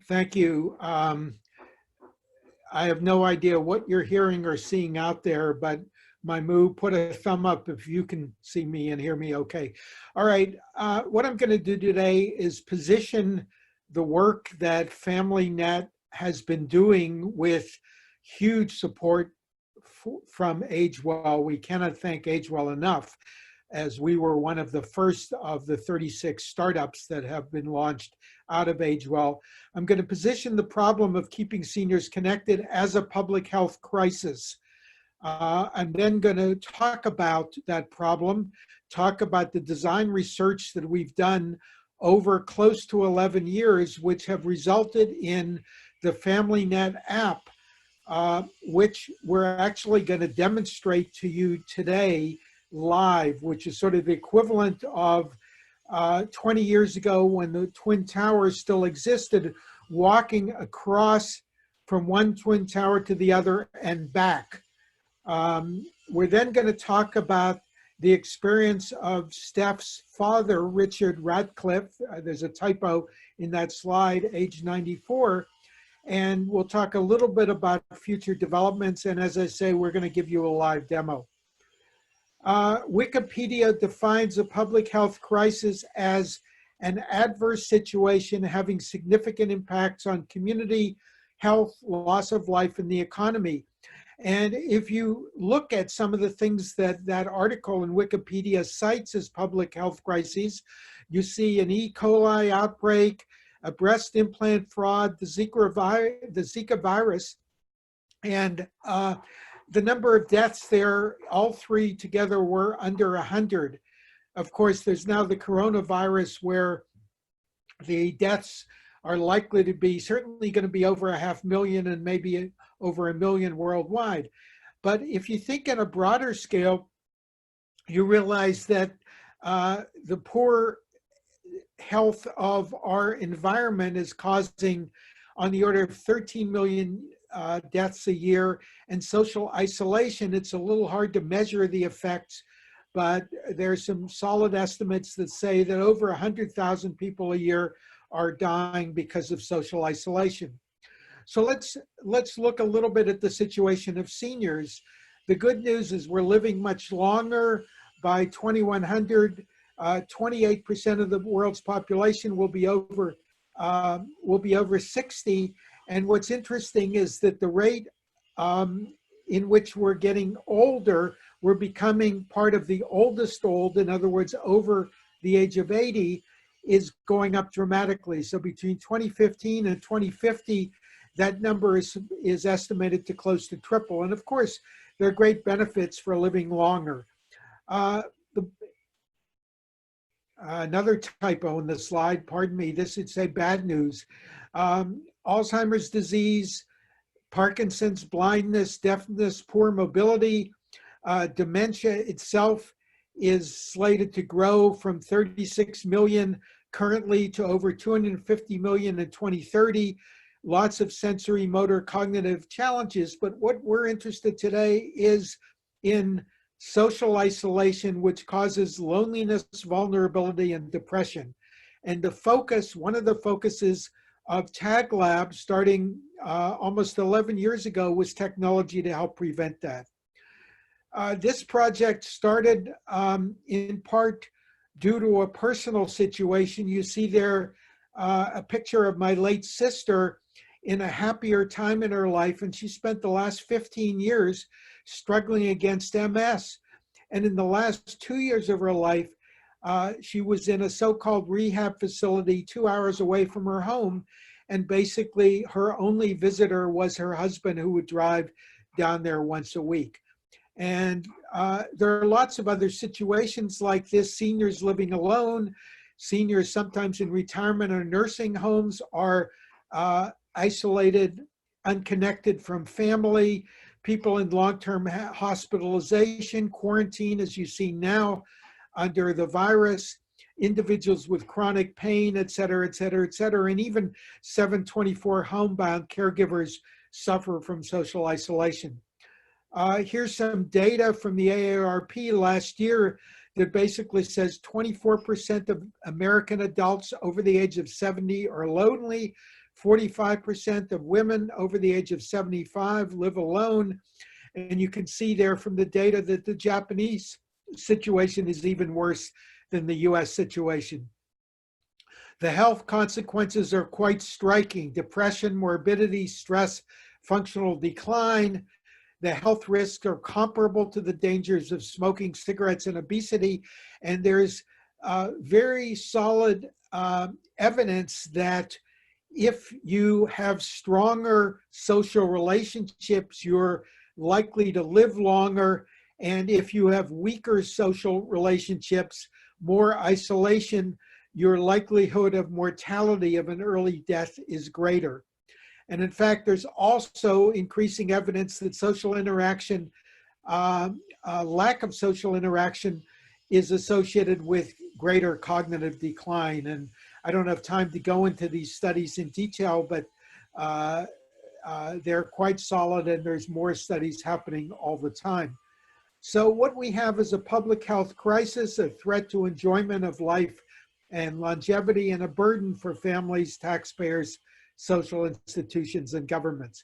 Thank you. I have no idea what you're hearing or seeing out there, but Maimu, put a thumb up if you can see me and hear me okay. All right, what I'm going to do today is position the work that FamliNet has been doing with huge support from AgeWell. We cannot thank AgeWell enough, as we were one of the first of the 36 startups that have been launched out of AgeWell. I'm going to position the problem of keeping seniors connected as a public health crisis. I'm then going to talk about that problem, talk about the design research that we've done over close to 11 years, which have resulted in the FamliNet app, which we're actually going to demonstrate to you today live, which is sort of the equivalent of 20 years ago when the Twin Towers still existed, walking across from one Twin Tower to the other and back. We're then going to talk about the experience of Steph's father, Richard Radcliffe. There's a typo in that slide, age 94. And we'll talk a little bit about future developments. And as I say, we're going to give you a live demo. Wikipedia defines a public health crisis as an adverse situation having significant impacts on community, health, loss of life, and the economy. And if you look at some of the things that that article in Wikipedia cites as public health crises, you see an E. coli outbreak, a breast implant fraud, the Zika virus, and the number of deaths there, all three together were under 100. Of course, there's now the coronavirus where the deaths are likely to be certainly going to be over 500,000 and maybe over 1 million worldwide. But if you think on a broader scale, you realize that the poor health of our environment is causing on the order of 13 million deaths a year, and social isolation. It's a little hard to measure the effects, but there's some solid estimates that say that over 100,000 people a year are dying because of social isolation. So let's look a little bit at the situation of seniors. The good news is we're living much longer. By 2100, 28% of the world's population will be over 60. And what's interesting is that the rate in which we're getting older, we're becoming part of the oldest old, in other words, over the age of 80, is going up dramatically. So between 2015 and 2050, that number is estimated to close to triple. And of course, there are great benefits for living longer. Another typo in the slide, pardon me, this would say bad news. Alzheimer's disease, Parkinson's, blindness, deafness, poor mobility, dementia itself is slated to grow from 36 million currently to over 250 million in 2030. Lots of sensory, motor, cognitive challenges. But what we're interested today is in social isolation, which causes loneliness, vulnerability, and depression. And the focus, one of the focuses of TAG Lab starting almost 11 years ago was technology to help prevent that. This project started in part due to a personal situation. You see there a picture of my late sister in a happier time in her life, and she spent the last 15 years struggling against MS. And in the last 2 years of her life, she was in a so-called rehab facility 2 hours away from her home. And basically her only visitor was her husband, who would drive down there once a week. And there are lots of other situations like this. Seniors living alone, seniors sometimes in retirement or nursing homes are isolated, unconnected from family, people in long-term hospitalization, quarantine, as you see now under the virus, individuals with chronic pain, et cetera, et cetera, et cetera, and even 724 homebound caregivers suffer from social isolation. Here's some data from the AARP last year that basically says 24% of American adults over the age of 70 are lonely, 45% of women over the age of 75 live alone. And you can see there from the data that the Japanese situation is even worse than the US situation. The health consequences are quite striking: depression, morbidity, stress, functional decline. The health risks are comparable to the dangers of smoking, cigarettes, and obesity. And there's very solid evidence that if you have stronger social relationships, you're likely to live longer. And if you have weaker social relationships, more isolation, your likelihood of mortality of an early death is greater. And in fact, there's also increasing evidence that social interaction, lack of social interaction, is associated with greater cognitive decline. And I don't have time to go into these studies in detail, but they're quite solid, and there's more studies happening all the time. So what we have is a public health crisis, a threat to enjoyment of life and longevity, and a burden for families, taxpayers, social institutions, and governments.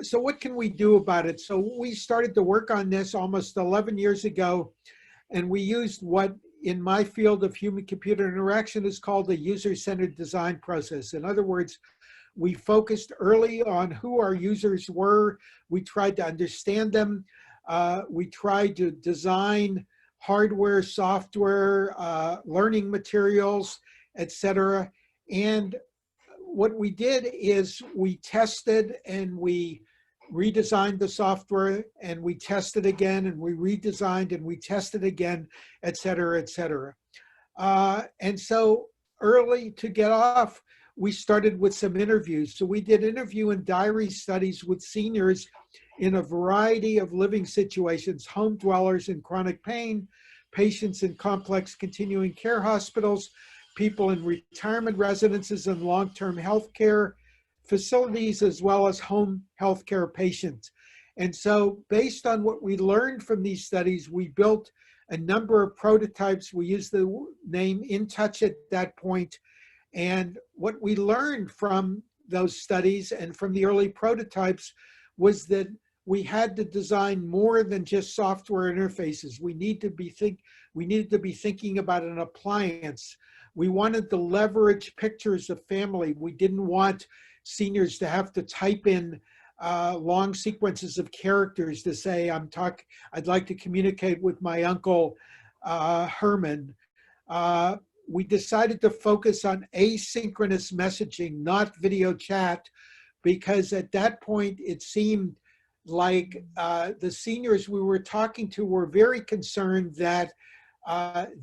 So what can we do about it? So we started to work on this almost 11 years ago, and we used what in my field of human-computer interaction is called a user-centered design process. In other words, we focused early on who our users were. We tried to understand them. We tried to design hardware, software, learning materials, etc. And what we did is we tested and we redesigned the software, and we tested again, and we redesigned and we tested again, etc., etc. And so early to get off, we started with some interviews. So we did interview and diary studies with seniors in a variety of living situations: home dwellers in chronic pain, patients in complex continuing care hospitals, people in retirement residences and long-term health care facilities, as well as home health care patients. And so based on what we learned from these studies, we built a number of prototypes. We used the name InTouch at that point. And what we learned from those studies and from the early prototypes was that we had to design more than just software interfaces. We needed to be thinking about an appliance. We wanted to leverage pictures of family. We didn't want seniors to have to type in long sequences of characters to say, I'd like to communicate with my uncle Herman. We decided to focus on asynchronous messaging, not video chat, because at that point it seemed like the seniors we were talking to were very concerned that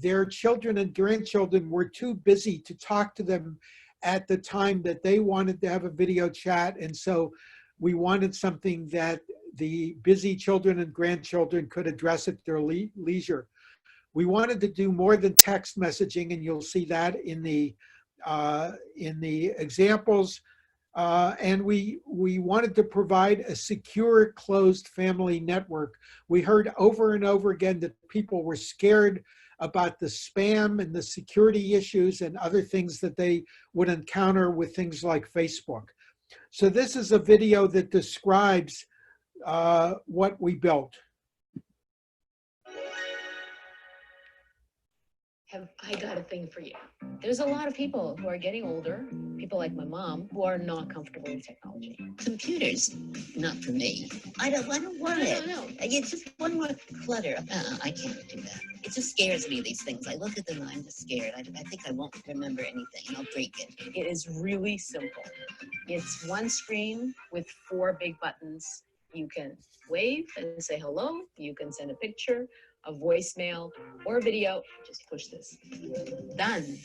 their children and grandchildren were too busy to talk to them at the time that they wanted to have a video chat. And so we wanted something that the busy children and grandchildren could address at their leisure. We wanted to do more than text messaging, and you'll see that in the examples. And we wanted to provide a secure, closed family network. We heard over and over again that people were scared about the spam and the security issues and other things that they would encounter with things like Facebook. So this is a video that describes what we built. Have I got a thing for you? There's a lot of people who are getting older, people like my mom, who are not comfortable with technology. Computers, not for me. I don't want it. No. It's just one more clutter. I can't do that. It just scares me, these things. I look at them and I'm just scared. I think I won't remember anything and I'll break it. It is really simple. It's one screen with 4 big buttons. You can wave and say hello. You can send a picture, a voicemail, or a video. Just push this. Done.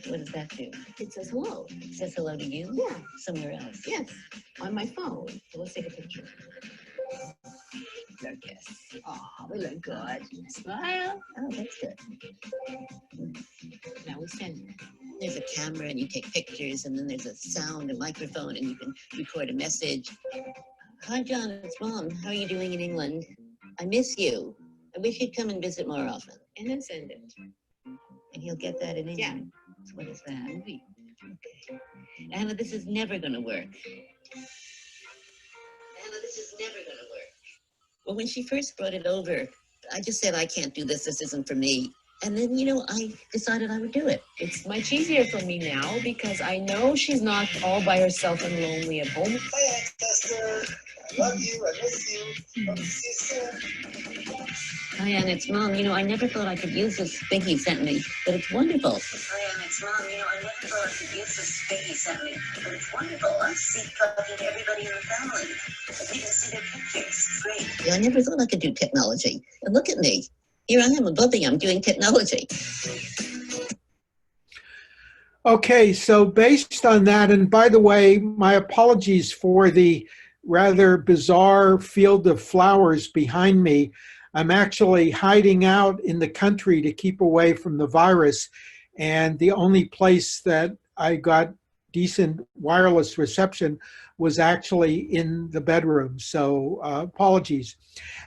What does that do? It says hello. It says hello to you? Yeah. Somewhere else? Yes. On my phone. So let's take a picture. Look, yes. Oh, we look good. Smile. Oh, that's good. Now we send. There's a camera and you take pictures, and then there's a sound, a microphone, and you can record a message. Hi, John, it's Mom. How are you doing in England? I miss you. I wish you'd come and visit more often. And then send it. And he'll get that in English. Yeah. So what is that? Movie. Anna, this is never going to work. Anna, this is never going to work. Well, when she first brought it over, I just said, I can't do this. This isn't for me. And then, you know, I decided I would do it. It's much easier for me now because I know she's not all by herself and lonely at home. Hi, ancestor. I love you. I miss you. Hope to see you soon. Hi, Anna, it's Mom. You know, I never thought I could use this thing he sent me, but it's wonderful. Hi, Anna, it's Mom. You know, I never thought I could use this thing he sent me, but it's wonderful. I'm talking to everybody in the family. I can see their pictures. It's great. Yeah, I never thought I could do technology. And look at me. Here I am above you. I'm doing technology. Okay, so based on that, and by the way, my apologies for the rather bizarre field of flowers behind me. I'm actually hiding out in the country to keep away from the virus. And the only place that I got decent wireless reception was actually in the bedroom. So apologies.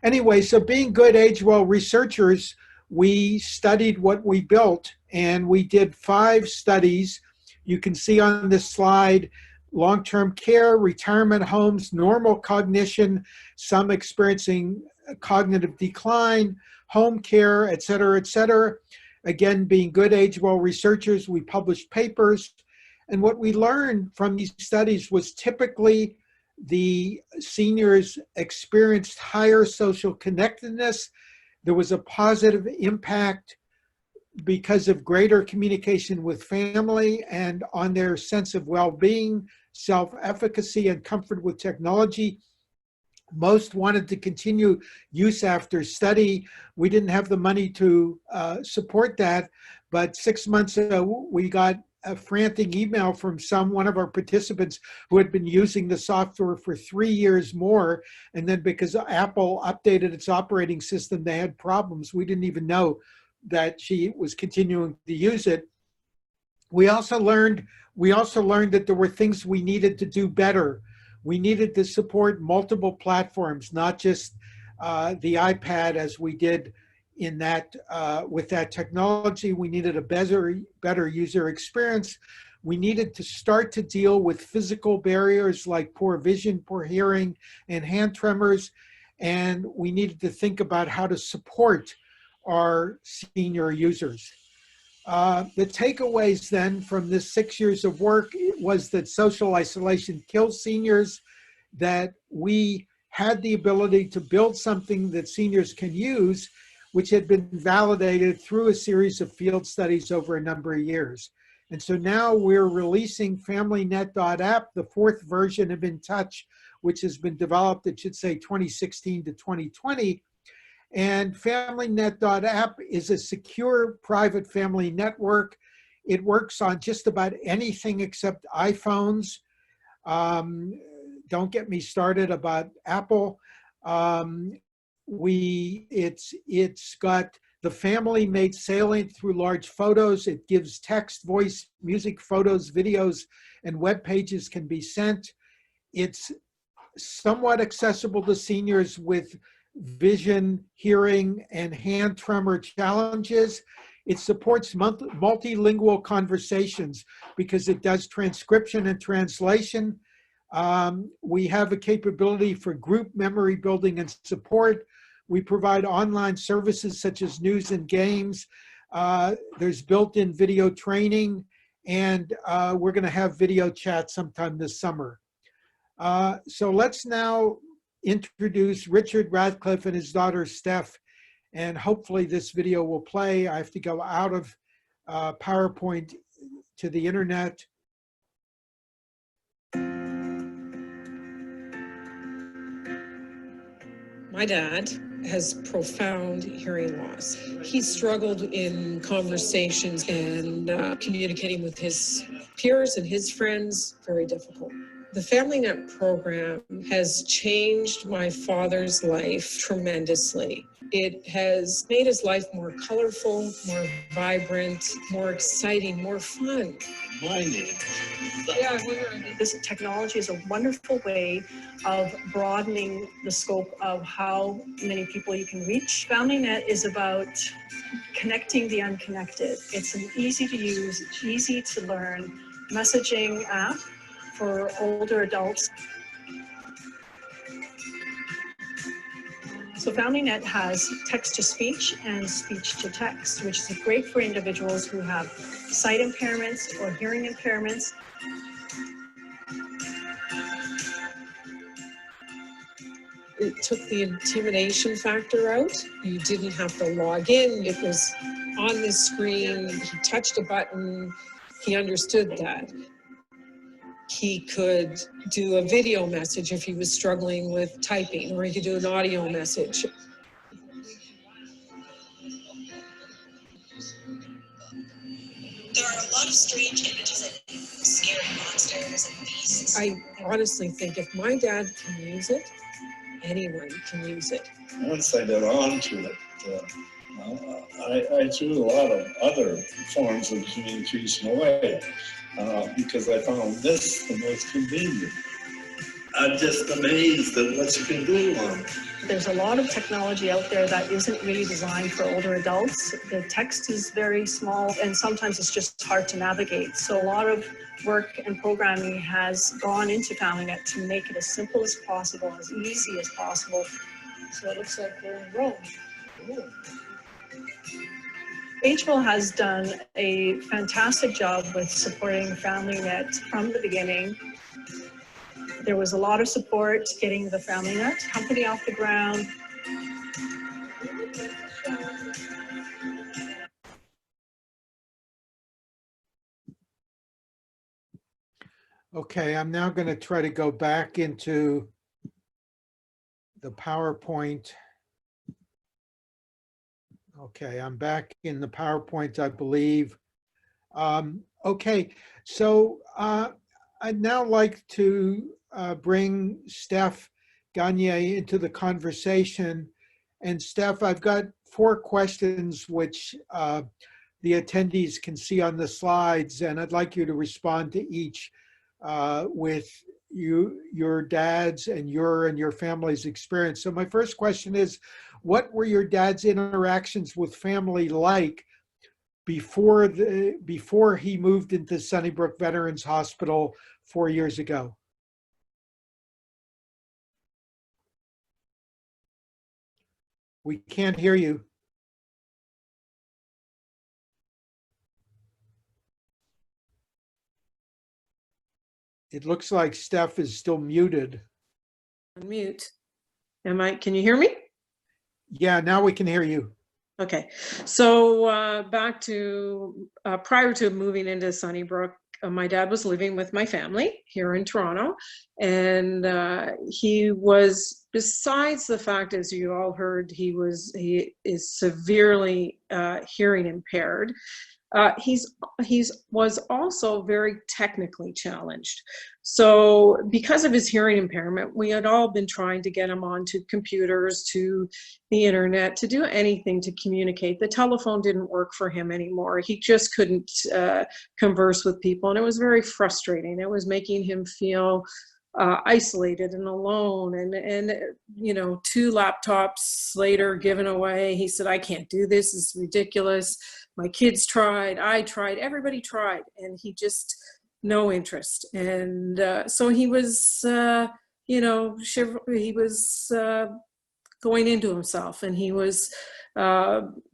Anyway, so being good age-well researchers, we studied what we built, and we did 5 studies. You can see on this slide, long-term care, retirement homes, normal cognition, some experiencing cognitive decline, home care, et cetera, et cetera. Again, being good age-well researchers, we published papers. And what we learned from these studies was typically the seniors experienced higher social connectedness. There was a positive impact because of greater communication with family and on their sense of well-being, self-efficacy, and comfort with technology. Most wanted to continue use after study. We didn't have the money to support that, but 6 months ago, we got a frantic email from one of our participants who had been using the software for 3 years more. And then because Apple updated its operating system, they had problems. We didn't even know that she was continuing to use it. We also learned that there were things we needed to do better. We needed to support multiple platforms, not just the iPad as we did in that with that technology. We needed a better user experience. We needed to start to deal with physical barriers like poor vision, poor hearing, and hand tremors. And we needed to think about how to support our senior users. The takeaways then from this 6 years of work was that social isolation kills seniors, that we had the ability to build something that seniors can use, which had been validated through a series of field studies over a number of years. And so now we're releasing FamliNet.app, the 4th version of In Touch, which has been developed, it should say 2016 to 2020. And FamliNet.app is a secure private family network. It works on just about anything except iPhones. Don't get me started about Apple. It's got the family made salient through large photos. It gives text, voice, music, photos, videos, and web pages can be sent. It's somewhat accessible to seniors with vision, hearing, and hand tremor challenges. It supports multilingual conversations because it does transcription and translation. We have a capability for group memory building and support. We provide online services such as news and games. There's built-in video training, and we're going to have video chat sometime this summer. So let's now introduce Richard Radcliffe and his daughter Steph, and hopefully this video will play. I have to go out of PowerPoint to the internet. My dad has profound hearing loss. He struggled in conversations and communicating with his peers and his friends, very difficult. The FamliNet program has changed my father's life tremendously. It has made his life more colorful, more vibrant, more exciting, more fun. This technology is a wonderful way of broadening the scope of how many people you can reach. FamliNet is about connecting the unconnected. It's an easy to use, easy to learn, messaging app for older adults. So FamliNet has text-to-speech and speech-to-text, which is great for individuals who have sight impairments or hearing impairments. It took the intimidation factor out. You didn't have to log in. It was on the screen. He touched a button. He understood that. He could do a video message if he was struggling with typing, or he could do an audio message. There are a lot of strange images and scary monsters and beasts. I honestly think if my dad can use it, anyone can use it. Once I got onto it, I threw a lot of other forms of communication away because I found this the most convenient. I'm just amazed at what you can do on it. There's a lot of technology out there that isn't really designed for older adults. The text is very small and sometimes it's just hard to navigate. So a lot of work and programming has gone into FamliNet to make it as simple as possible, as easy as possible. So it looks like we're in Rome. Ooh. Angel has done a fantastic job with supporting FamliNet from the beginning. There was a lot of support getting the FamliNet company off the ground. Okay, I'm now going to try to go back into the PowerPoint. Okay, I'm back in the PowerPoint, I believe. Okay, so I'd now like to bring Steph Gagne into the conversation. And Steph, I've got 4 questions which the attendees can see on the slides, and I'd like you to respond to each with your dad's and your family's experience. So my first question is, what were your dad's interactions with family like before he moved into Sunnybrook Veterans Hospital 4 years ago? We can't hear you. It looks like Steph is still muted. Unmute. Can you hear me? Yeah, now we can hear you. Okay, so back to prior to moving into Sunnybrook, my dad was living with my family here in Toronto, and he was, besides the fact, as you all heard, he is severely hearing impaired. He was also very technically challenged. So because of his hearing impairment, we had all been trying to get him onto computers, to the internet, to do anything to communicate. The telephone didn't work for him anymore. He just couldn't converse with people, and it was very frustrating. It was making him feel isolated and alone, and you know, 2 laptops later given away, he said, I can't do this, it's ridiculous. My kids tried, I tried, everybody tried, and he just, no interest. And so he was, you know, he was going into himself, and he was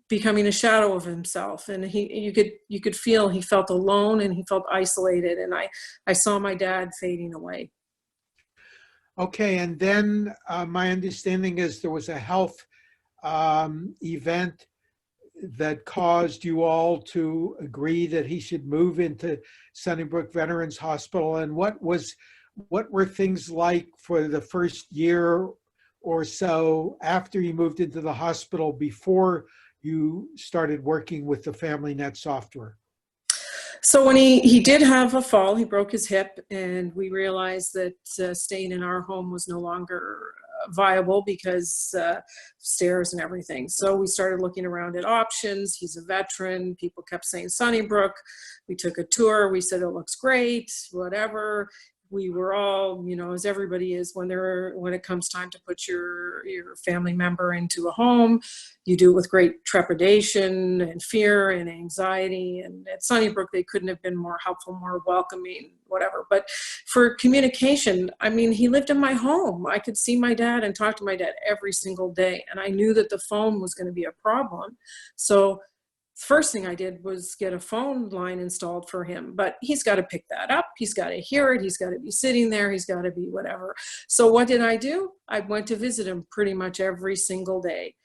becoming a shadow of himself. And you could feel he felt alone and he felt isolated. And I saw my dad fading away. Okay, and then my understanding is there was a health event that caused you all to agree that he should move into Sunnybrook Veterans Hospital. And what were things like for the first year or so after you moved into the hospital before you started working with the FamliNet software? So when he did have a fall, he broke his hip, and we realized that staying in our home was no longer viable because stairs and everything. So we started looking around at options. He's a veteran. People kept saying Sunnybrook. We took a tour. We said, it looks great, whatever. we were all, you know, as everybody is, when it comes time to put your family member into a home, you do it with great trepidation and fear and anxiety. And at Sunnybrook, they couldn't have been more helpful, more welcoming, whatever. But for communication, I mean, he lived in my home. I could see my dad and talk to my dad every single day. And I knew that the phone was going to be a problem. So first thing I did was get a phone line installed for him, but he's got to pick that up. He's got to hear it. He's got to be sitting there. He's got to be whatever. So what did I do? I went to visit him pretty much every single day,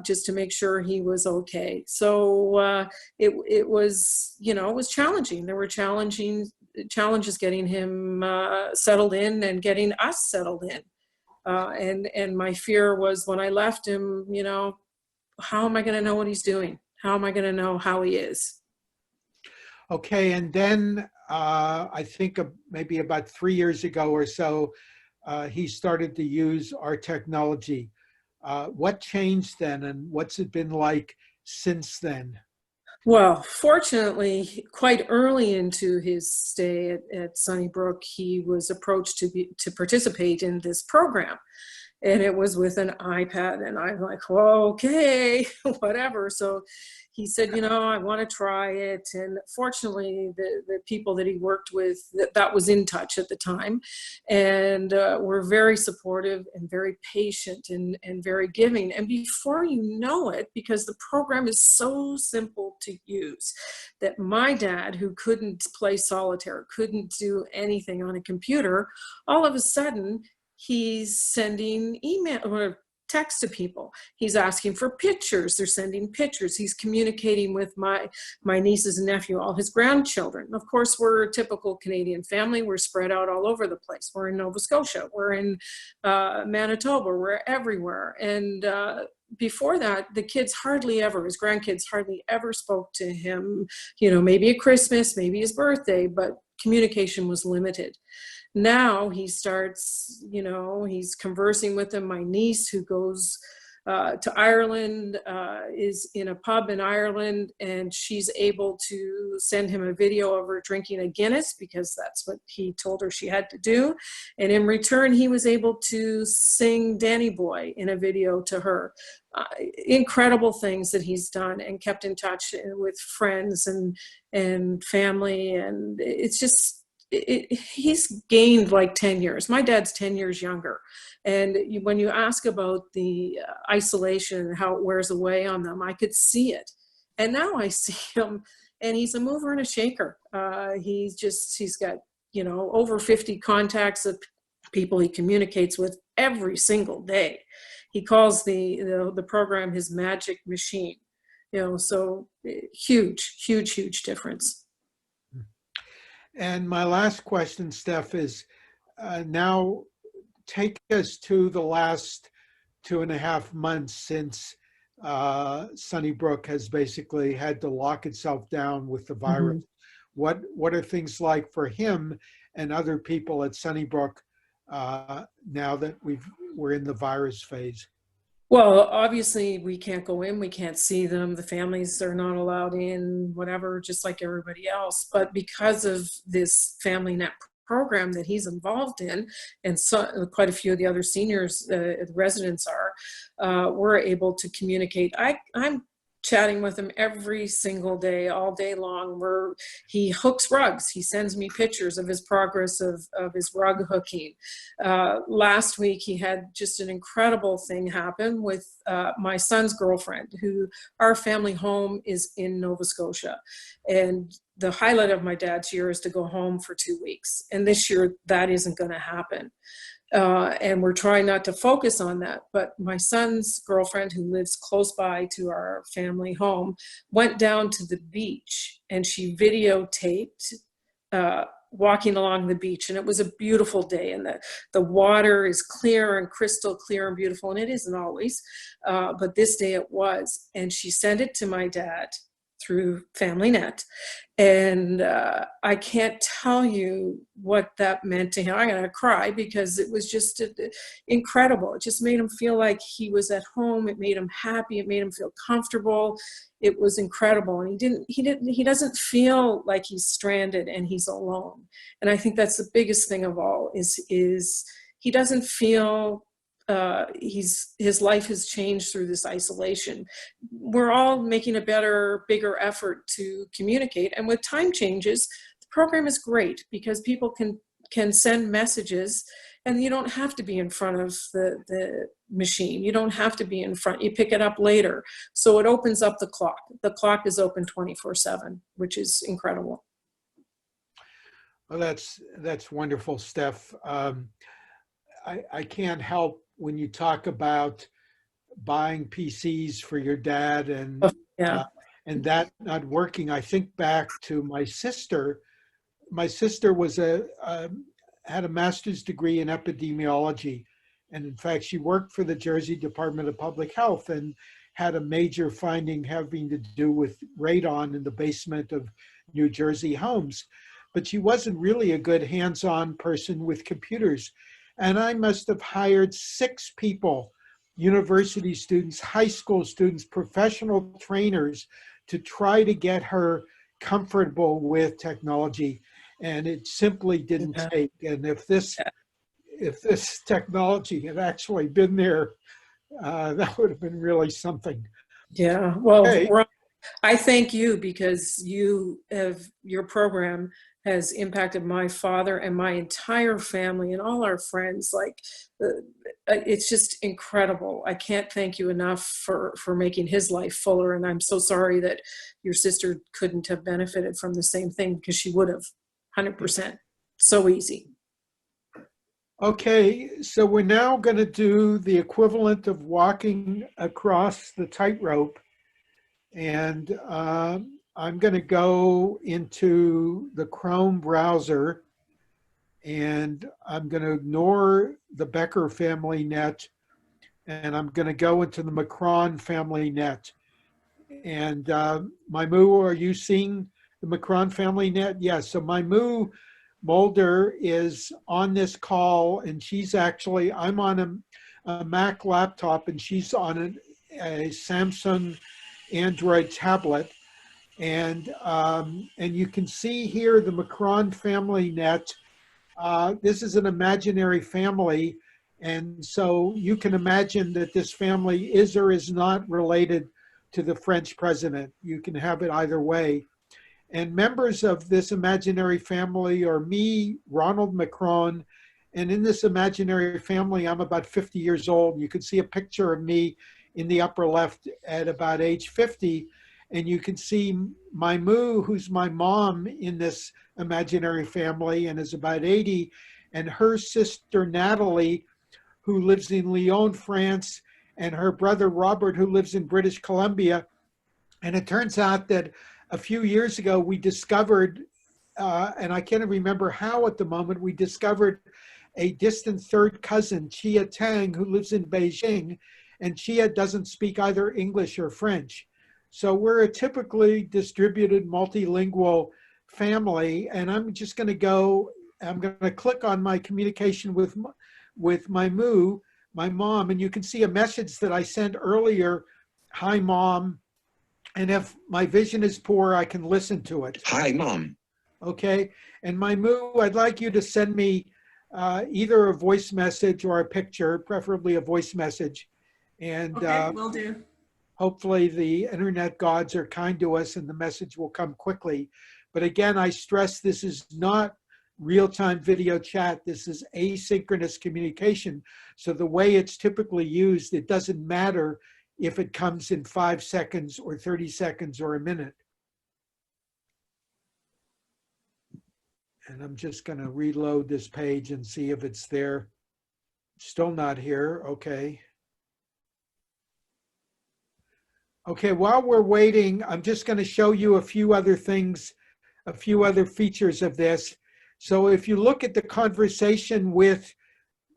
just to make sure he was okay. So it was, you know, it was challenging. There were challenges getting him settled in and getting us settled in. And my fear was when I left him, you know, how am I going to know what he's doing? How am I going to know how he is? Okay, and then I think maybe about 3 years ago or so, he started to use our technology. What changed then, and what's it been like since then? Well, fortunately, quite early into his stay at Sunnybrook, he was approached to participate in this program. And it was with an iPad, and I'm like, well, okay, whatever. So he said, you know, I want to try it. And fortunately, the people that he worked with, that was in touch at the time, and were very supportive and very patient and very giving. And before you know it, because the program is so simple to use, that my dad, who couldn't play solitaire, couldn't do anything on a computer, all of a sudden, he's sending email or text to people. He's asking for pictures. They're sending pictures. He's communicating with my nieces and nephew, all his grandchildren. Of course, we're a typical Canadian family. We're spread out all over the place. We're in Nova Scotia. We're in Manitoba. We're everywhere. And before that, the kids hardly ever, his grandkids hardly ever spoke to him, you know, maybe at Christmas, maybe his birthday, but communication was limited. Now he starts, you know, he's conversing with them. My niece, who goes to Ireland, is in a pub in Ireland, and she's able to send him a video of her drinking a Guinness, because that's what he told her she had to do. And in return, he was able to sing Danny Boy in a video to her. Incredible things that he's done, and kept in touch with friends and family. And it's just, he's gained like 10 years. My dad's 10 years younger. And when you ask about the isolation and how it wears away on them, I could see it. And now I see him, and he's a mover and a shaker. He's got, you know, over 50 contacts of people he communicates with every single day. He calls the program his magic machine, you know, so huge difference. And my last question, Steph, is now take us to the last 2.5 months since Sunnybrook has basically had to lock itself down with the virus. Mm-hmm. What are things like for him and other people at Sunnybrook now that we're in the virus phase? Well, obviously we can't go in, we can't see them. The families are not allowed in, whatever, just like everybody else. But because of this FamliNet program that he's involved in, and so, quite a few of the other seniors, residents are, we're able to communicate. I'm chatting with him every single day, all day long, where he hooks rugs. He sends me pictures of his progress of his rug hooking. Last week, he had just an incredible thing happen with my son's girlfriend, who our family home is in Nova Scotia. And the highlight of my dad's year is to go home for 2 weeks. And this year, that isn't going to happen. And we're trying not to focus on that. But my son's girlfriend, who lives close by to our family home, went down to the beach, and she videotaped walking along the beach. And it was a beautiful day, and the water is clear and crystal clear and beautiful, and it isn't always, but this day it was. And she sent it to my dad through FamliNet. And I can't tell you what that meant to him. I'm going to cry because it was just incredible. It just made him feel like he was at home. It made him happy. It made him feel comfortable. It was incredible. And he doesn't feel like he's stranded and he's alone. And I think that's the biggest thing of all is he doesn't feel his life has changed through this isolation. We're all making a better, bigger effort to communicate. And with time changes, the program is great because people can send messages and you don't have to be in front of the machine. You don't have to be in front. You pick it up later. So it opens up the clock. The clock is open 24/7, which is incredible. Well, that's wonderful, Steph. I can't help when you talk about buying PCs for your dad and that not working. I think back to my sister. My sister was had a master's degree in epidemiology, and in fact, she worked for the Jersey Department of Public Health and had a major finding having to do with radon in the basement of New Jersey homes. But she wasn't really a good hands-on person with computers. And I must have hired 6 people, university students, high school students, professional trainers, to try to get her comfortable with technology. And it simply didn't take. And if this technology had actually been there, that would have been really something. Yeah, well, Okay. I thank you because your program has impacted my father and my entire family and all our friends. Like, it's just incredible. I can't thank you enough for making his life fuller. And I'm so sorry that your sister couldn't have benefited from the same thing, because she would have, 100%. So easy. Okay, so we're now going to do the equivalent of walking across the tightrope. And I'm going to go into the Chrome browser, and I'm going to ignore the Baecker FamliNet, and I'm going to go into the Macron FamliNet. And Maimu, are you seeing the Macron FamliNet? Yes, so Maimu Mulder is on this call, and she's actually, I'm on a Mac laptop, and she's on a Samsung Android tablet, and you can see here the Macron FamliNet. This is an imaginary family, and so you can imagine that this family is or is not related to the French president. You can have it either way. And members of this imaginary family are me, Ronald Macron, and in this imaginary family, I'm about 50 years old. You can see a picture of me in the upper left at about age 50. And you can see Maimu, who's my mom in this imaginary family and is about 80, and her sister Natalie, who lives in Lyon, France, and her brother Robert, who lives in British Columbia. And it turns out that a few years ago, we discovered, and I can't remember how at the moment, we discovered a distant third cousin, Chia Tang, who lives in Beijing, and Chia doesn't speak either English or French. So we're a typically distributed multilingual family, and I'm just going to go, I'm going to click on my communication with Maimu, my mom, and you can see a message that I sent earlier. Hi, Mom. And if my vision is poor, I can listen to it. Hi, Mom. Okay. And Maimu, I'd like you to send me either a voice message or a picture, preferably a voice message. And Okay, will do. Hopefully the internet gods are kind to us and the message will come quickly. But again, I stress this is not real-time video chat. This is asynchronous communication. So the way it's typically used, it doesn't matter if it comes in 5 seconds or 30 seconds or a minute. And I'm just going to reload this page and see if it's there. Still not here. Okay. Okay, while we're waiting, I'm just going to show you a few other things, a few other features of this. So if you look at the conversation with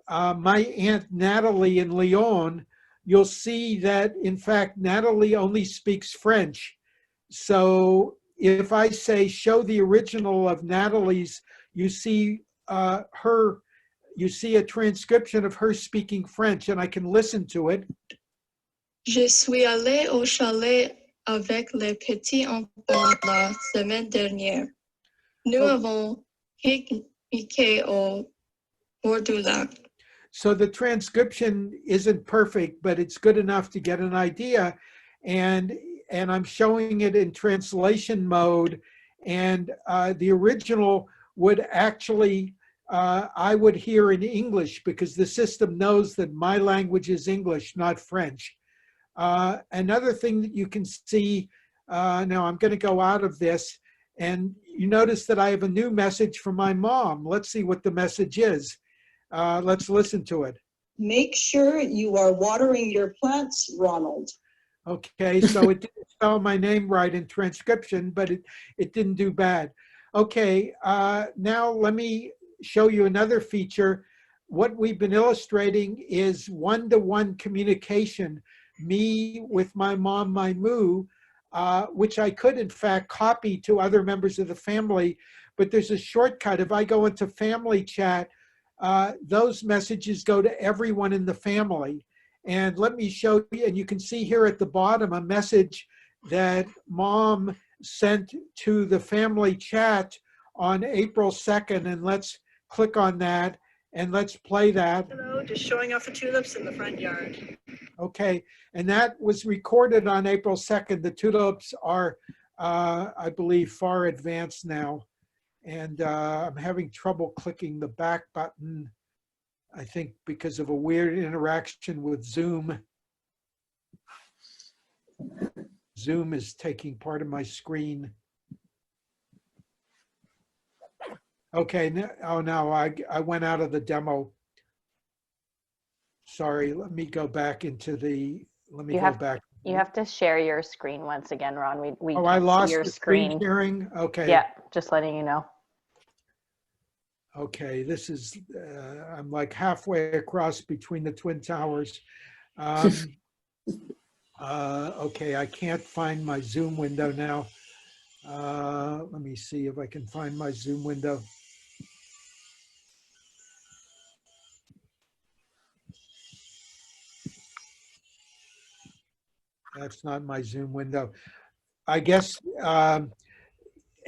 my Aunt Natalie in Lyon, you'll see that, in fact, Natalie only speaks French. So if I say show the original of Natalie's, you see you see a transcription of her speaking French, and I can listen to it. Je suis allée au chalet avec les petits enfants la semaine dernière. Nous avons pique-niqué au bord du lac. So the transcription isn't perfect, but it's good enough to get an idea. And I'm showing it in translation mode. And the original would actually, I would hear in English, because the system knows that my language is English, not French. Another thing that you can see, now I'm going to go out of this, and you notice that I have a new message from my mom. Let's see what the message is. Let's listen to it. Make sure you are watering your plants, Ronald. Okay, so it didn't spell my name right in transcription, but it didn't do bad. Okay, now let me show you another feature. What we've been illustrating is one-to-one communication, me with my mom, Maimu, which I could in fact copy to other members of the family, but there's a shortcut. If I go into family chat, those messages go to everyone in the family. And let me show you, and you can see here at the bottom a message that mom sent to the family chat on April 2nd. And let's click on that and let's play that. Hello, just showing off the tulips in the front yard. Okay, and that was recorded on April 2nd. The tulips are, I believe, far advanced now. And I'm having trouble clicking the back button, I think because of a weird interaction with Zoom. Zoom is taking part of my screen. Okay, oh no, I went out of the demo. Sorry, let me go back into the, let me go back. You have to share your screen once again, Ron. We Oh, can't I lost see your the screen sharing? Okay. Yeah, just letting you know. Okay, this is, I'm like halfway across between the Twin Towers. Okay, I can't find my Zoom window now. Let me see if I can find my Zoom window. That's not my Zoom window. I guess,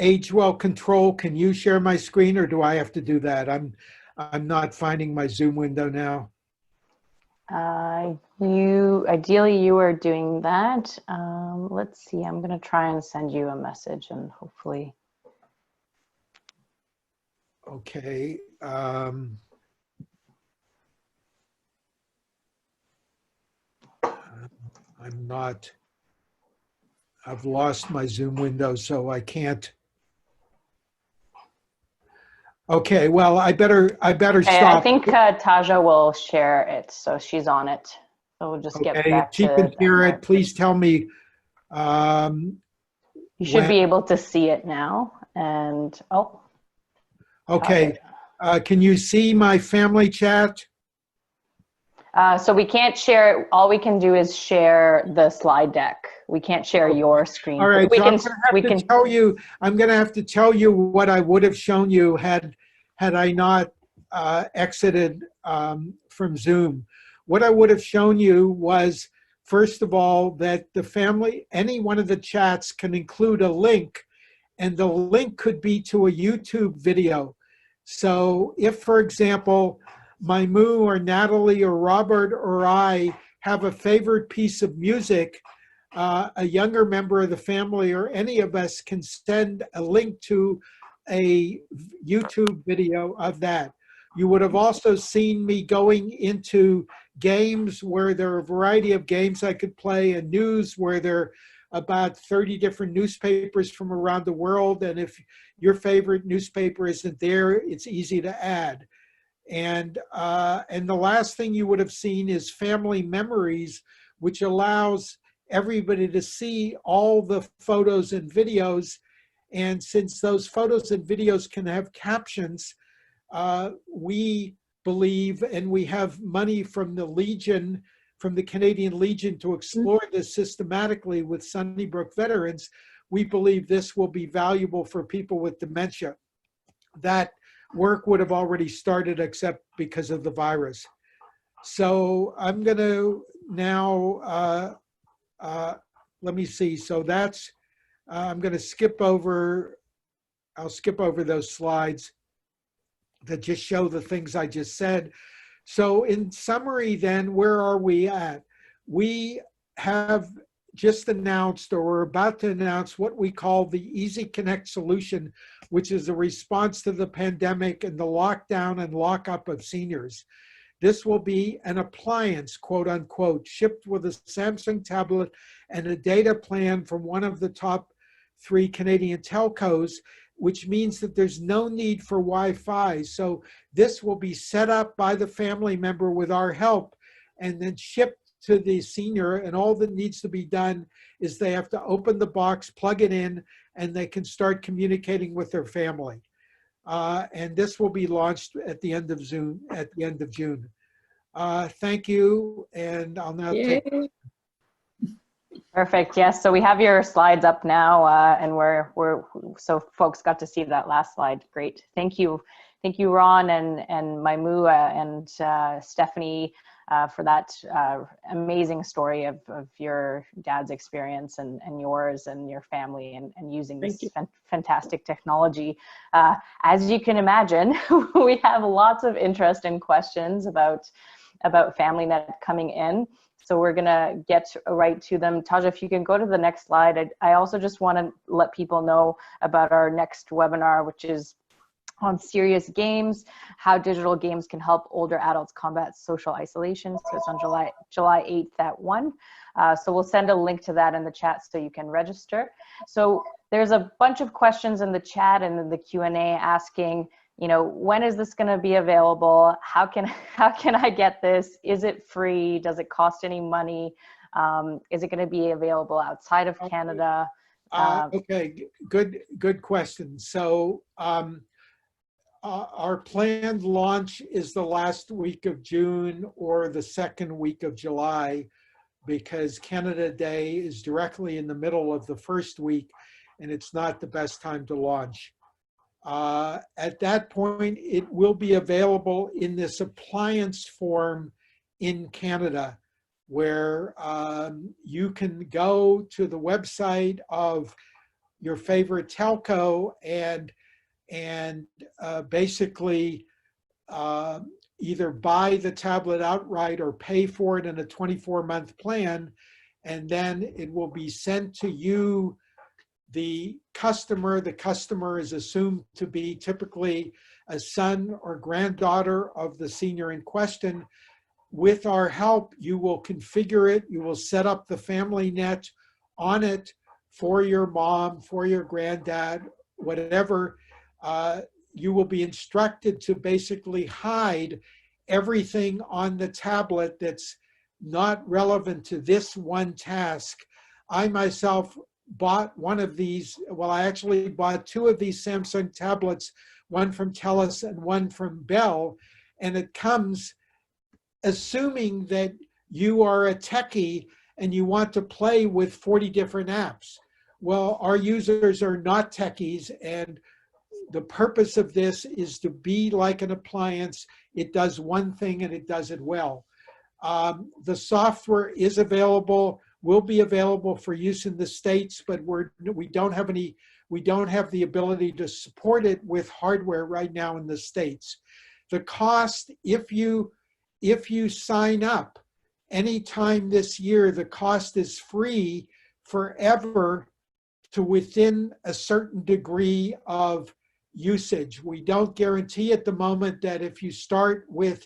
Agewell Control, can you share my screen or do I have to do that? I'm not finding my Zoom window now. Ideally you are doing that. Let's see, I'm gonna try and send you a message and hopefully. Okay. I'm not, I've lost my Zoom window, so I can't. Okay, well, I better stop. I think Taja will share it, so she's on it. So we'll just get back to. She can hear it. Please tell me. You should be able to see it now. And oh. Okay. Can you see my family chat? So we can't share. All we can do is share the slide deck. We can't share your screen. All right, we so can. I'm going to have to tell you what I would have shown you had I not exited from Zoom. What I would have shown you was, first of all, that the family, any one of the chats can include a link, and the link could be to a YouTube video. So if, for example, Maimu or Natalie or Robert or I have a favorite piece of music, a younger member of the family or any of us can send a link to a YouTube video of that. You would have also seen me going into games where there are a variety of games I could play, and news where there are about 30 different newspapers from around the world. And if your favorite newspaper isn't there, it's easy to add. And the last thing you would have seen is Family Memories, which allows everybody to see all the photos and videos. And since those photos and videos can have captions, we believe, and we have money from the Legion, from the Canadian Legion, to explore this systematically with Sunnybrook veterans. we believe this will be valuable for people with dementia. That work would have already started except because of the virus. So I'm going to now, let me see. So that's, I'm going to skip over, I'll skip over those slides that just show the things I just said. So in summary then, where are we at? We have just announced, or we're about to announce, what we call the Easy Connect solution, which is a response to the pandemic and the lockdown and lockup of seniors. This will be an appliance, quote unquote, shipped with a Samsung tablet and a data plan from one of the top 3 Canadian telcos, which means that there's no need for Wi-Fi. So this will be set up by the family member with our help and then shipped to the senior, and all that needs to be done is they have to open the box, plug it in, and they can start communicating with their family. And this will be launched at the end of June. Thank you, and I'll now take. Perfect. Yes. So we have your slides up now, and so folks got to see that last slide. Great. Thank you, Ron and Maimu and Stephanie for that amazing story of your dad's experience and yours and your family and using this fantastic technology. As you can imagine, we have lots of interest and questions about FamliNet coming in. So we're gonna get right to them. Taja, if you can go to the next slide. I also just wanna let people know about our next webinar, which is on serious games, how digital games can help older adults combat social isolation. So it's on July 8th at 1. So we'll send a link to that in the chat so you can register. So there's a bunch of questions in the chat and in the Q&A asking, when is this going to be available? How can I get this? Is it free? Does it cost any money? Is it going to be available outside of Canada? Okay, good question. So our planned launch is the last week of June or the second week of July, because Canada Day is directly in the middle of the first week, and it's not the best time to launch. At that point, it will be available in this appliance form in Canada, where you can go to the website of your favorite telco and basically either buy the tablet outright or pay for it in a 24-month plan, and then it will be sent to you, the customer. The customer is assumed to be typically a son or granddaughter of the senior in question. With our help, you will configure it. You will set up the FamliNet on it for your mom, for your granddad, whatever. You will be instructed to basically hide everything on the tablet that's not relevant to this one task. I myself bought one of these. Well, I actually bought 2 of these Samsung tablets, one from TELUS and one from Bell, and it comes assuming that you are a techie and you want to play with 40 different apps. Well, our users are not techies, and the purpose of this is to be like an appliance. It does one thing and it does it well. The software is available, will be available for use in the States, but we don't have the ability to support it with hardware right now in the States. The cost, if you sign up anytime this year, the cost is free forever to within a certain degree of usage. We don't guarantee at the moment that if you start with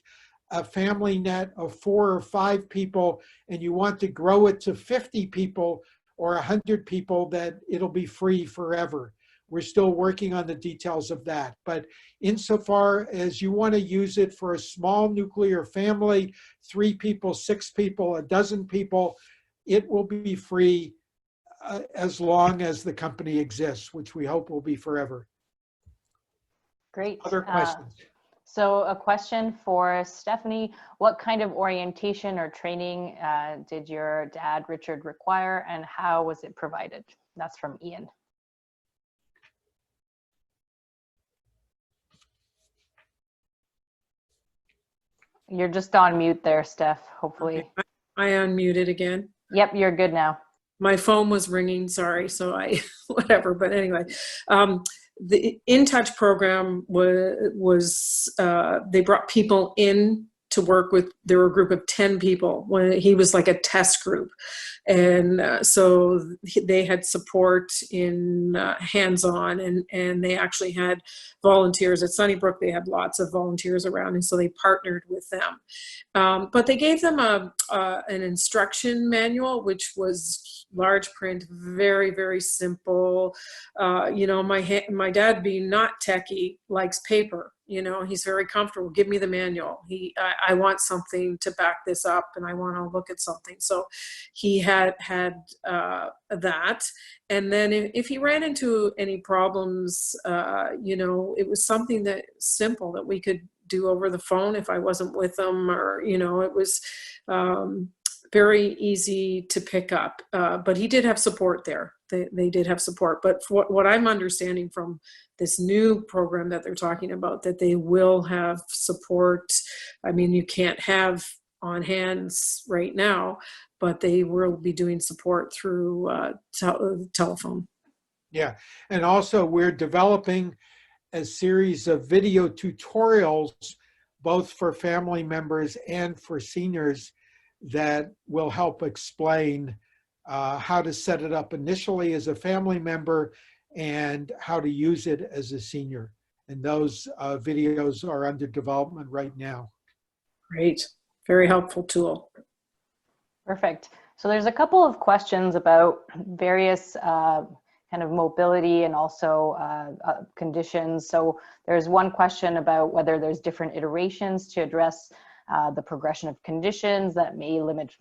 a FamliNet of 4 or 5 people and you want to grow it to 50 people or 100 people, that it'll be free forever. We're still working on the details of that. But insofar as you want to use it for a small nuclear family, 3 people, 6 people, a dozen people, it will be free as long as the company exists, which we hope will be forever. Great. Other questions? So a question for Stephanie: what kind of orientation or training did your dad, Richard, require, and how was it provided? That's from Ian. You're just on mute there, Steph, hopefully. Okay. I unmuted again. Yep, you're good now. My phone was ringing, sorry, so I, whatever, but anyway. The In Touch program was they brought people in to work with, there were a group of 10 people when he was like a test group. And so they had support in hands-on, and they actually had volunteers at Sunnybrook. They had lots of volunteers around, and so they partnered with them. But they gave them an instruction manual, which was large print, very, very simple. You know, my dad, being not techie, likes paper. You know, he's very comfortable. Give me the manual. I want something to back this up, and I want to look at something. So he had that. And then if he ran into any problems, you know, it was something that simple that we could do over the phone if I wasn't with them, or, you know, it was very easy to pick up. But he did have support there. They did have support. But for what I'm understanding from this new program that they're talking about, that they will have support. I mean, you can't have on hands right now, but they will be doing support through telephone. Yeah, and also we're developing a series of video tutorials, both for family members and for seniors, that will help explain how to set it up initially as a family member and how to use it as a senior. And those videos are under development right now. Great, very helpful tool. Perfect. So there's a couple of questions about various kind of mobility and also conditions. So there's one question about whether there's different iterations to address the progression of conditions that may limit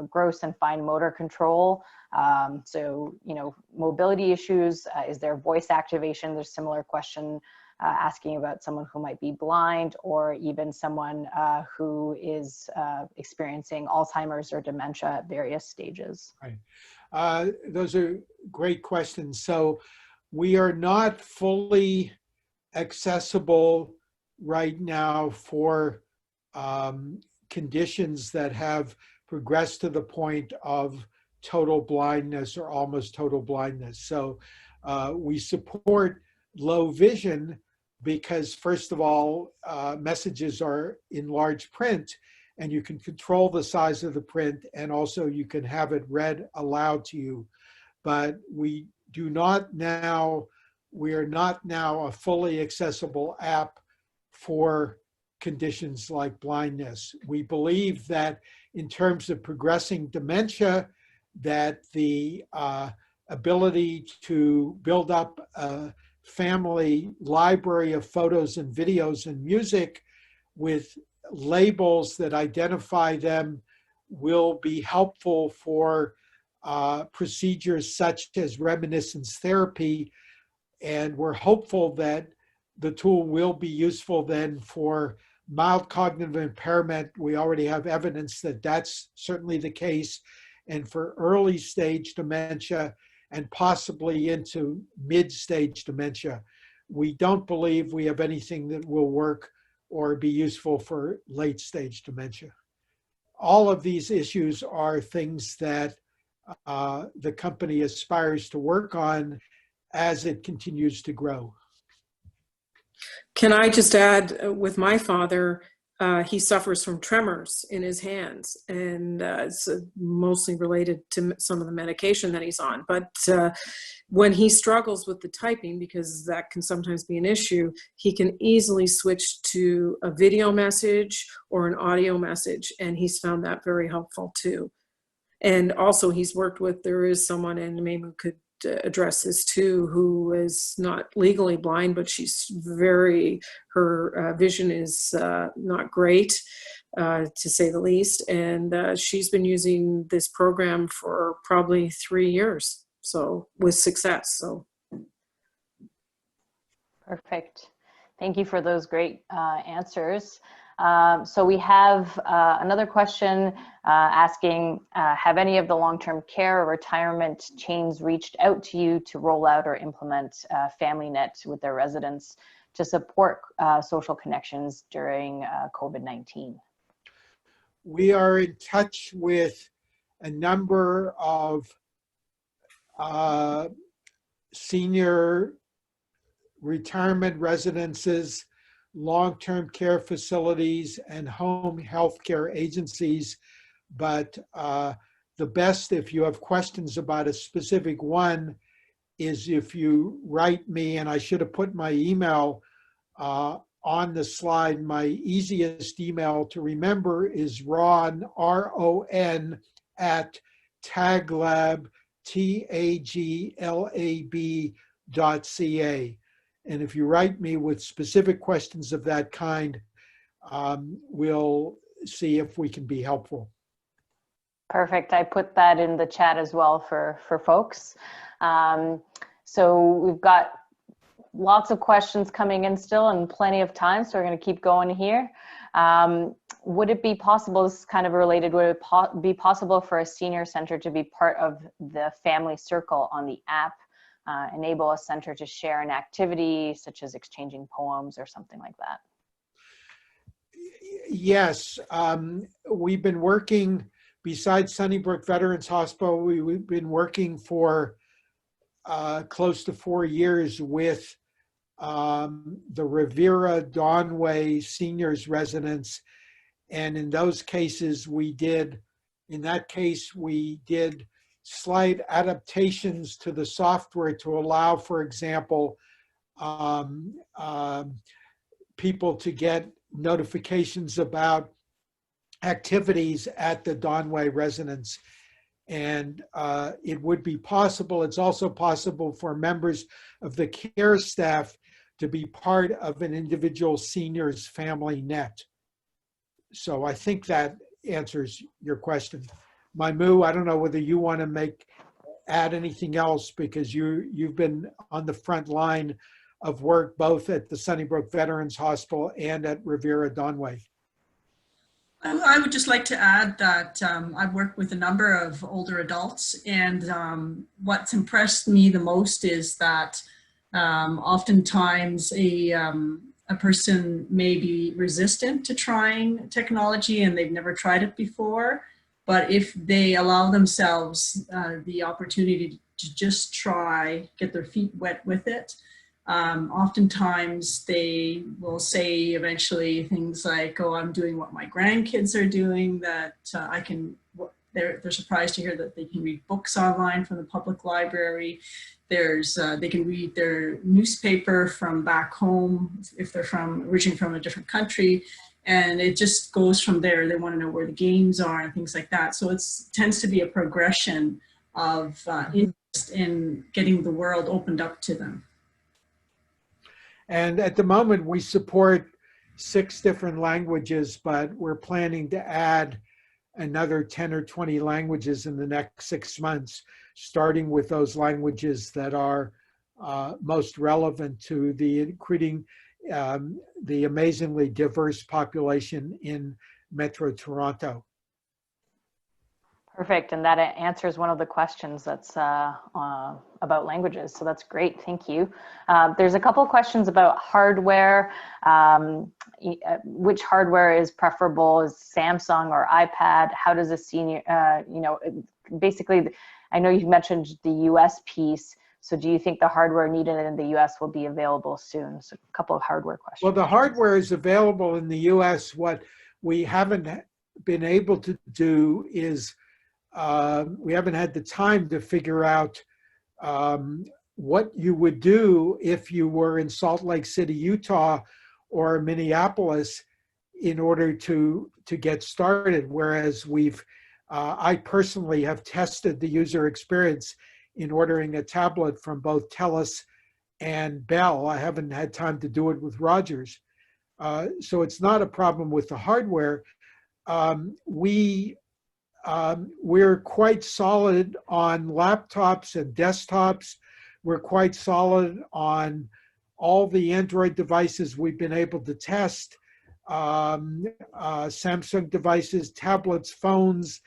gross and fine motor control. So, you know, mobility issues, is there voice activation? There's a similar question asking about someone who might be blind, or even someone who is experiencing Alzheimer's or dementia at various stages. Right. Those are great questions. So we are not fully accessible right now for conditions that have progressed to the point of total blindness or almost total blindness. So we support low vision because, first of all, messages are in large print, and you can control the size of the print, and also you can have it read aloud to you. But we are not now a fully accessible app for conditions like blindness. We believe that in terms of progressing dementia, that the ability to build up a family library of photos and videos and music with labels that identify them will be helpful for procedures such as reminiscence therapy. And we're hopeful that the tool will be useful then for mild cognitive impairment. We already have evidence that that's certainly the case. And for early stage dementia and possibly into mid-stage dementia, we don't believe we have anything that will work or be useful for late stage dementia. All of these issues are things that the company aspires to work on as it continues to grow. Can I just add, with my father, he suffers from tremors in his hands, and it's mostly related to some of the medication that he's on. But when he struggles with the typing, because that can sometimes be an issue, he can easily switch to a video message or an audio message, and he's found that very helpful too. And also he's worked with, there is someone, and Maimu could address this too, who is not legally blind, but she's her vision is not great, to say the least. And she's been using this program for probably 3 years, so with success. So. Perfect. Thank you for those great answers. So we have another question asking, have any of the long-term care or retirement chains reached out to you to roll out or implement FamliNet with their residents to support social connections during COVID-19? We are in touch with a number of senior retirement residences, long-term care facilities, and home health care agencies. But the best, if you have questions about a specific one, is if you write me, and I should have put my email on the slide. My easiest email to remember is Ron, R-O-N, at taglab, taglab.ca. And if you write me with specific questions of that kind, we'll see if we can be helpful. Perfect. I put that in the chat as well for folks. So we've got lots of questions coming in still and plenty of time, so we're going to keep going here. Would it be possible, this is kind of related, would it be possible for a senior center to be part of the family circle on the app, enable a center to share an activity such as exchanging poems or something like that? Yes, we've been working, besides Sunnybrook Veterans Hospital, we've been working for close to 4 years with the Riviera Donway seniors residence. And in those cases, we did slight adaptations to the software to allow, for example, people to get notifications about activities at the Donway residence. And it would be possible, it's also possible for members of the care staff to be part of an individual senior's FamliNet. So I think that answers your question. Maimu, I don't know whether you want to add anything else, because you've been on the front line of work both at the Sunnybrook Veterans Hospital and at Riviera Donway. I would just like to add that I've worked with a number of older adults, and what's impressed me the most is that oftentimes a person may be resistant to trying technology and they've never tried it before, but if they allow themselves the opportunity to just try, get their feet wet with it, oftentimes they will say eventually things like, oh, I'm doing what my grandkids are doing, that they're surprised to hear that they can read books online from the public library. They can read their newspaper from back home if they're originally from a different country, and it just goes from there. They want to know where the games are and things like that. So it tends to be a progression of interest in getting the world opened up to them. And at the moment, we support 6 different languages, but we're planning to add another 10 or 20 languages in the next 6 months, starting with those languages that are most relevant to the amazingly diverse population in Metro Toronto. Perfect, and that answers one of the questions that's about languages, so that's great, thank you. There's a couple of questions about hardware. Which hardware is preferable? Is Samsung or iPad? How does a senior, basically, I know you've mentioned the US piece, so do you think the hardware needed in the US will be available soon? So a couple of hardware questions. Well, the hardware is available in the US. What we haven't been able to do is we haven't had the time to figure out what you would do if you were in Salt Lake City, Utah, or Minneapolis in order to get started. Whereas I personally have tested the user experience in ordering a tablet from both TELUS and Bell. I haven't had time to do it with Rogers. So it's not a problem with the hardware. We're quite solid on laptops and desktops. We're quite solid on all the Android devices we've been able to test. Samsung devices, tablets, phones.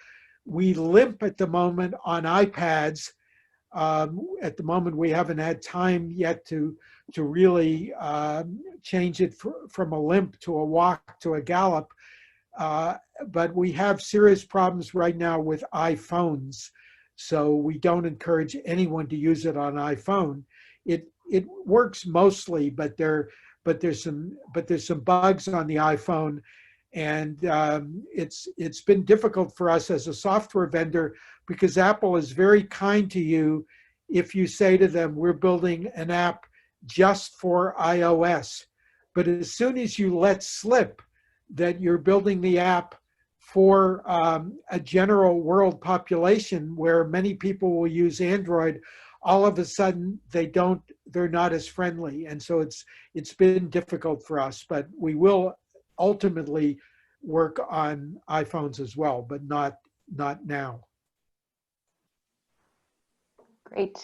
We limp at the moment on iPads. At the moment, we haven't had time yet to really change it from a limp to a walk to a gallop. But we have serious problems right now with iPhones. So we don't encourage anyone to use it on iPhone. It works mostly, but there's some bugs on the iPhone, and it's been difficult for us as a software vendor because Apple is very kind to you if you say to them, we're building an app just for iOS. But as soon as you let slip that you're building the app for a general world population where many people will use Android, all of a sudden they're not as friendly. And so it's been difficult for us, but we will ultimately work on iPhones as well, but not now. Great.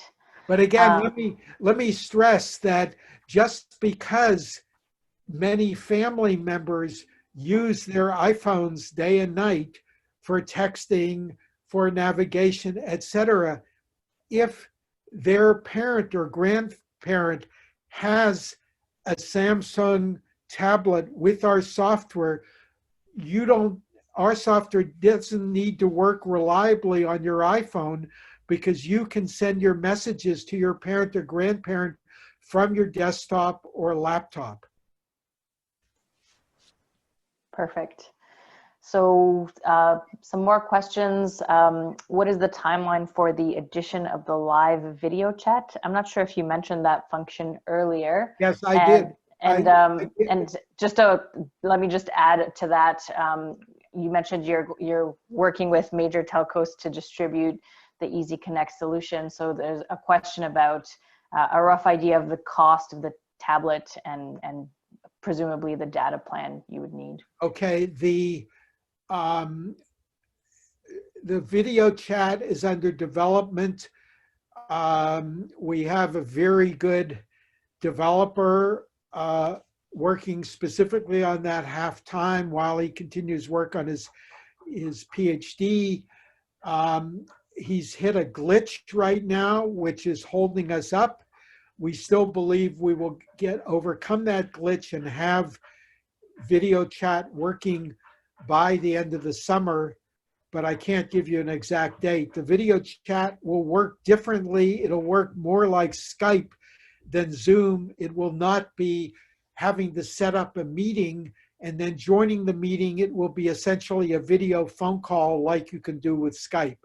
But again, let me stress that just because many family members use their iPhones day and night for texting, for navigation, etc., if their parent or grandparent has a Samsung tablet with our software, our software doesn't need to work reliably on your iPhone because you can send your messages to your parent or grandparent from your desktop or laptop. Perfect. So some more questions. What is the timeline for the addition of the live video chat? I'm not sure if you mentioned that function earlier. Yes, I did. And just let me just add to that. You mentioned you're working with major telcos to distribute the Easy Connect solution. So there's a question about a rough idea of the cost of the tablet and presumably the data plan you would need. Okay, the video chat is under development. We have a very good developer working specifically on that half-time while he continues work on his PhD. He's hit a glitch right now, which is holding us up. We still believe we will overcome that glitch and have video chat working by the end of the summer, but I can't give you an exact date. The video chat will work differently. It'll work more like Skype than Zoom. It will not be having to set up a meeting and then joining the meeting. It will be essentially a video phone call like you can do with Skype.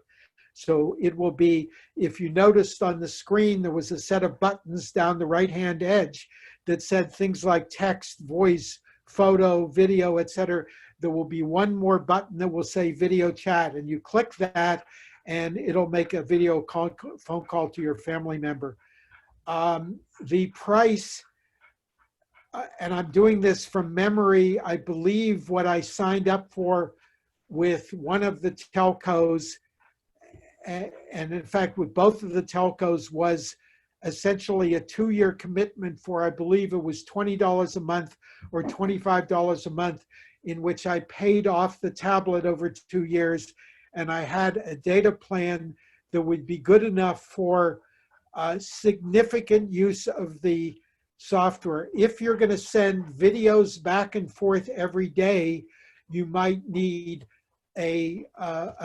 So it will be, if you noticed on the screen, there was a set of buttons down the right-hand edge that said things like text, voice, photo, video, etc. There will be one more button that will say video chat, and you click that and it'll make a video phone call to your family member. The price, and I'm doing this from memory, I believe what I signed up for with one of the telcos, and in fact with both of the telcos, was essentially a 2-year commitment for, I believe it was $20 a month or $25 a month, in which I paid off the tablet over 2 years, and I had a data plan that would be good enough for significant use of the software. If you're going to send videos back and forth every day, you might need a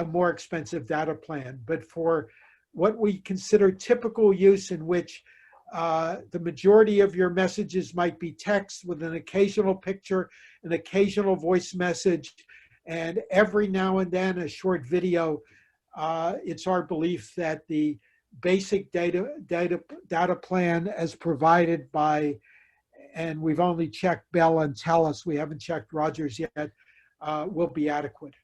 more expensive data plan. But for what we consider typical use, in which the majority of your messages might be text with an occasional picture, an occasional voice message, and every now and then a short video, it's our belief that the basic data plan as provided by, and we've only checked Bell and TELUS, we haven't checked Rogers yet, will be adequate.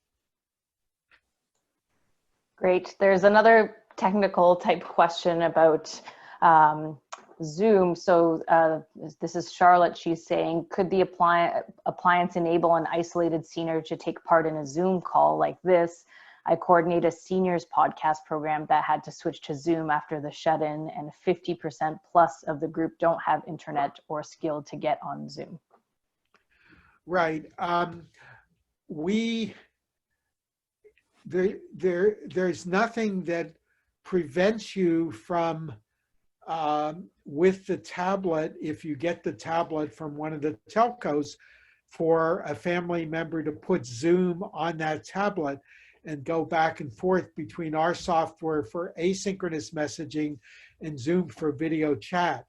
Great. There's another technical type question about Zoom. So this is Charlotte. She's saying, could the appliance enable an isolated senior to take part in a Zoom call like this? I coordinate a seniors podcast program that had to switch to Zoom after the shut-in, and 50% plus of the group don't have internet or skill to get on Zoom. Right. There's nothing that prevents you from, with the tablet, if you get the tablet from one of the telcos, for a family member to put Zoom on that tablet and go back and forth between our software for asynchronous messaging and Zoom for video chat.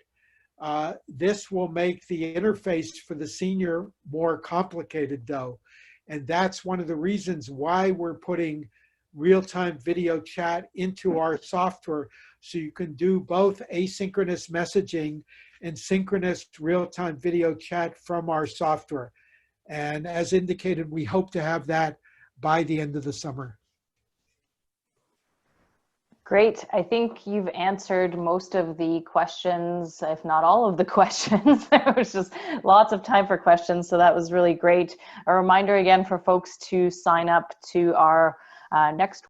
This will make the interface for the senior more complicated though. And that's one of the reasons why we're putting real-time video chat into our software, so you can do both asynchronous messaging and synchronous real-time video chat from our software. And as indicated, we hope to have that by the end of the summer. Great. I think you've answered most of the questions, if not all of the questions. There was just lots of time for questions, so that was really great. A reminder again for folks to sign up to our next